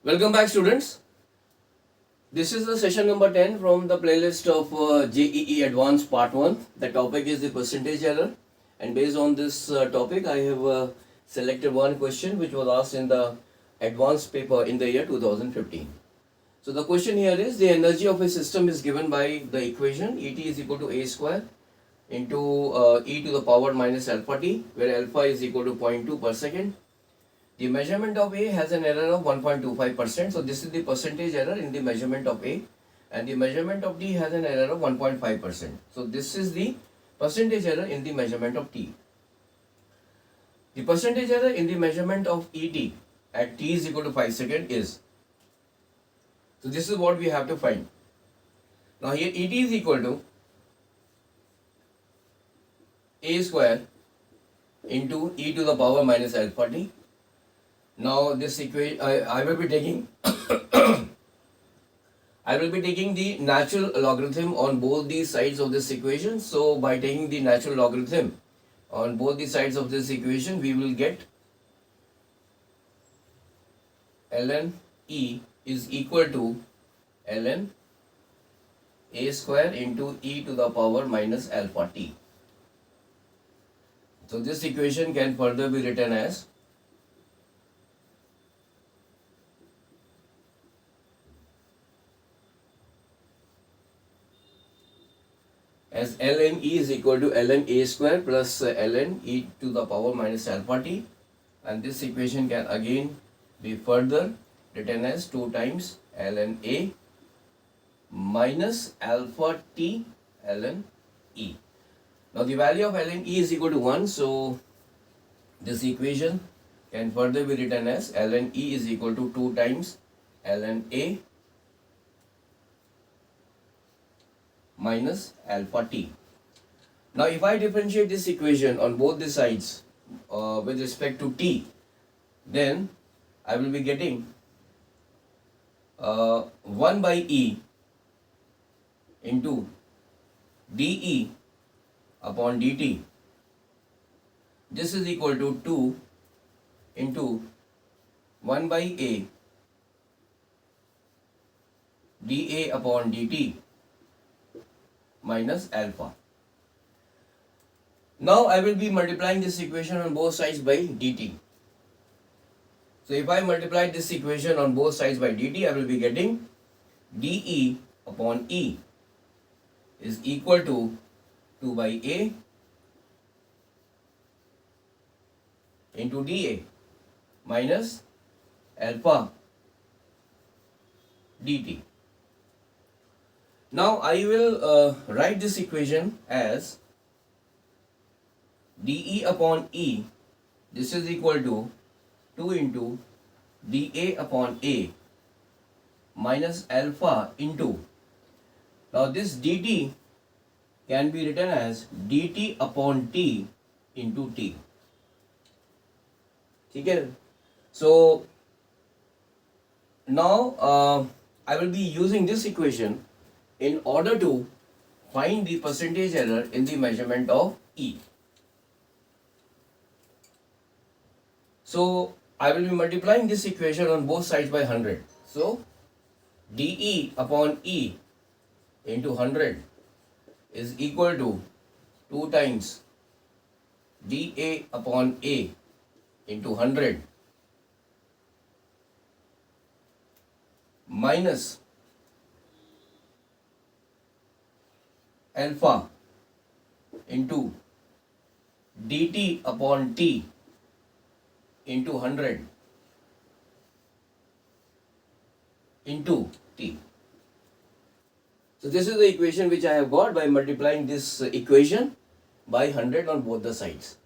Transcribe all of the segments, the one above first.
Welcome back, students. This is the session number 10 from the playlist of JEE Advanced Part 1. The topic is the percentage error, and based on this topic I have selected one question which was asked in the advanced paper in the year 2015. So the question here is, the energy of a system is given by the equation ET is equal to a square into e to the power minus alpha t, where alpha is equal to 0.2 per second. The measurement of A has an error of 1.25%. So this is the percentage error in the measurement of A, and the measurement of D has an error of 1.5%. So this is the percentage error in the measurement of T. The percentage error in the measurement of ET at T is equal to 5 seconds is. So this is what we have to find. Now here ET is equal to A square into e to the power minus alpha t. Now this equation I will be taking I will be taking the natural logarithm on both the sides of this equation. So by taking the natural logarithm on both the sides of this equation, we will get ln e is equal to ln a square into e to the power minus alpha t. So this equation can further be written as ln e is equal to ln a square plus ln e to the power minus alpha t, and this equation can again be further written as 2 times ln a minus alpha t ln e. Now the value of ln e is equal to 1, so this equation can further be written as ln e is equal to 2 times ln a minus alpha t. Now if I differentiate this equation on both the sides with respect to t, then I will be getting 1 by e into dE upon dt. This is equal to 2 into 1 by a dA upon dt minus alpha. Now I will be multiplying this equation on both sides by dt. So if I multiply this equation on both sides by dt, I will be getting dE upon e is equal to 2 by a into dA minus alpha dt. Now I will write this equation as dE upon e, this is equal to 2 into dA upon a minus alpha into, now this dt can be written as dt upon t into t. Okay? So now I will be using this equation in order to find the percentage error in the measurement of E. So I will be multiplying this equation on both sides by 100. So dE upon E into 100 is equal to 2 times dA upon A into 100 minus alpha into dt upon t into 100 into t. So this is the equation which I have got by multiplying this equation by 100 on both the sides.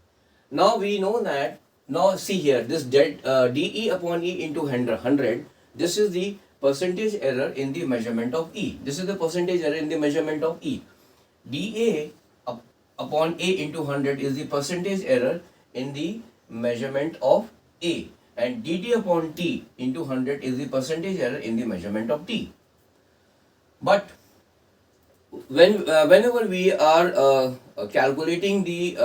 Now we know that, now see here, this dE upon E into 100, this is the percentage error in the measurement of E. This is the percentage error in the measurement of E. dA upon A into 100 is the percentage error in the measurement of A, and dt upon t into 100 is the percentage error in the measurement of t. But whenever we are calculating the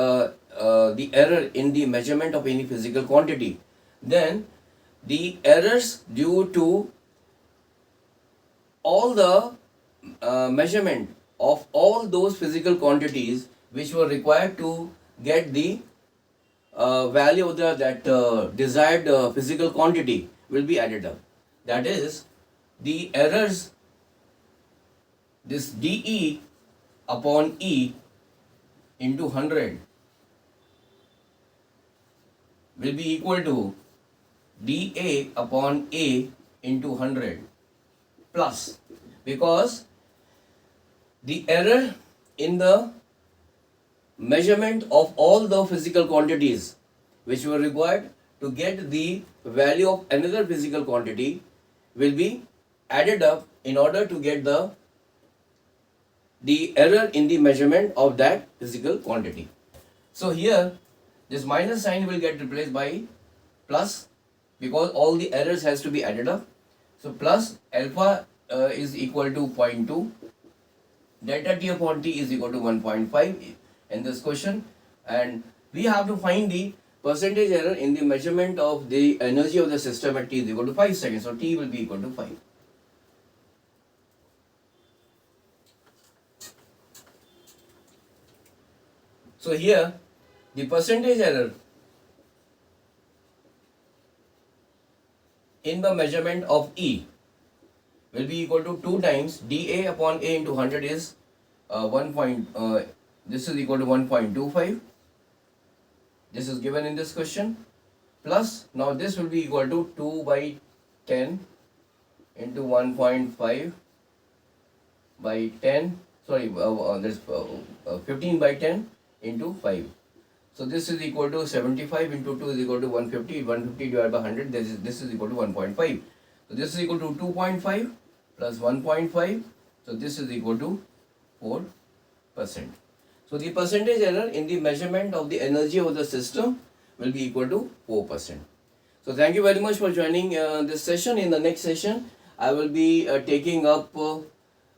error in the measurement of any physical quantity, then the errors due to all the measurement of all those physical quantities which were required to get the value of that desired physical quantity will be added up. That is, the errors, this dE upon E into 100 will be equal to dA upon A into 100 plus, because the error in the measurement of all the physical quantities which were required to get the value of another physical quantity will be added up in order to get the error in the measurement of that physical quantity. So here this minus sign will get replaced by plus, because all the errors has to be added up. So plus alpha is equal to 0.2, delta T upon T is equal to 1.5 in this question, and we have to find the percentage error in the measurement of the energy of the system at T is equal to 5 seconds. So T will be equal to 5. So here the percentage error in the measurement of E will be equal to 2 times dA upon A into 100 is this is equal to 1.25. This is given in this question, plus now this will be equal to 2 by 10 into 1.5 by 10, sorry, there's 15 by 10 into 5. So this is equal to 75 into 2 is equal to 150. 150 divided by 100, this is equal to 1.5. So this is equal to 2.5 plus 1.5. So this is equal to 4%. So the percentage error in the measurement of the energy of the system will be equal to 4%. So thank you very much for joining this session. In the next session, I will be taking up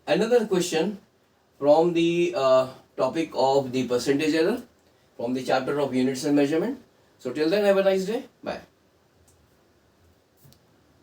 another question from the topic of the percentage error from the chapter of units and measurement. So till then, have a nice day. Bye.